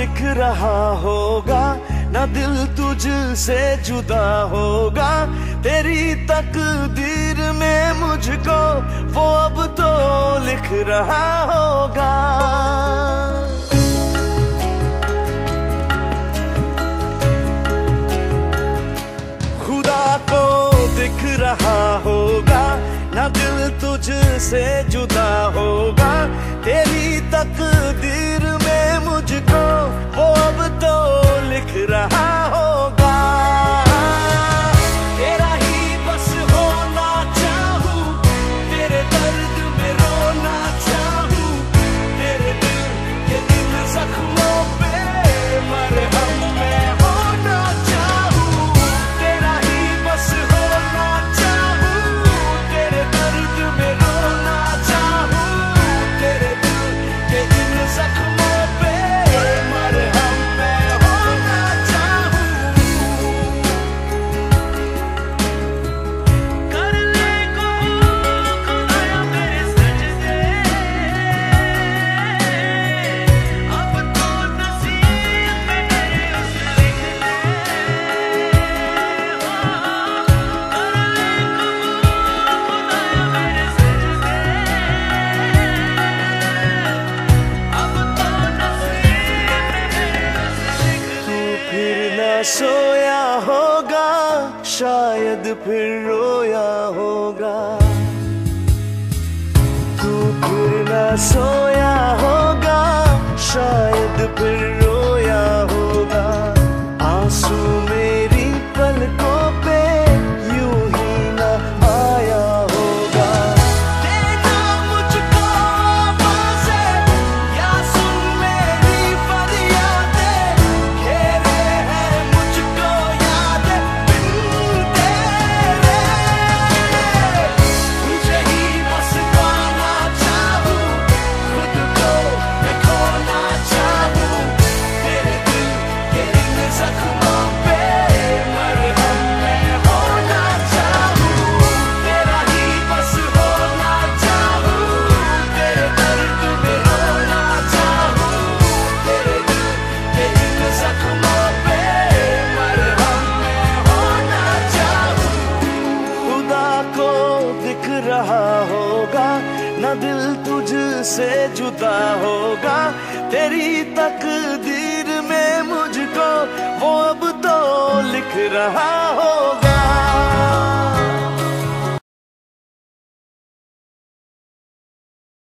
दिख रहा होगा, ना दिल तुझसे जुदा होगा। तेरी तकदीर में मुझको वो अब तो लिख रहा होगा। खुदा को दिख रहा होगा, ना दिल तुझसे जुदा होगा। तेरी तकदीर में मुझको वो अब तो लिख रहा होगा। तेरा ही बस होना चाहूं, तेरे दर्द में रोना चाहूं, तेरे दिल के इन जख्मों पे मरहम मैं होना चाहूं। तेरा ही बस होना चाहूं, तेरे दर्द में रोना चाहूं, तेरे दिल के इन जख्मों पे मरहम मैं होना चाहूं। कर ले खुदाया मेरे सजदे, अब तो नसीब में मेरे उसे लिख ले। खुदाया मेरे सजदे, अब तो नसीब में मेरे उसे लिख ले। तू फिर न सोया होगा, शायद फिर रोया होगा। तू फिर न सोया होगा, शायद फिर रोया होगा। आंसू मेरी पलकों पे यूं ही न आया होगा। देना मुझको आवाज़ें, या सुन मेरी फरियादें। घेरे हैं मुझको यादें बिन तेरे। तुझे ही बस पाना चाहूं, खुद को मैं खोना चाहूं। तेरे दिल के इन जख्मों पे मरहम मैं होना चाहूं। तेरा ही बस होना चाहूं, तेरे दर्द में रोना चाहूं, तेरे दिल के इन जख्मों पे मरहम मैं होना चाहूं। खुदा को दिख रहा होगा, ना दिल तुझसे जुदा होगा। तेरी तकदीर में मुझको वो अब तो लिख रहा होगा।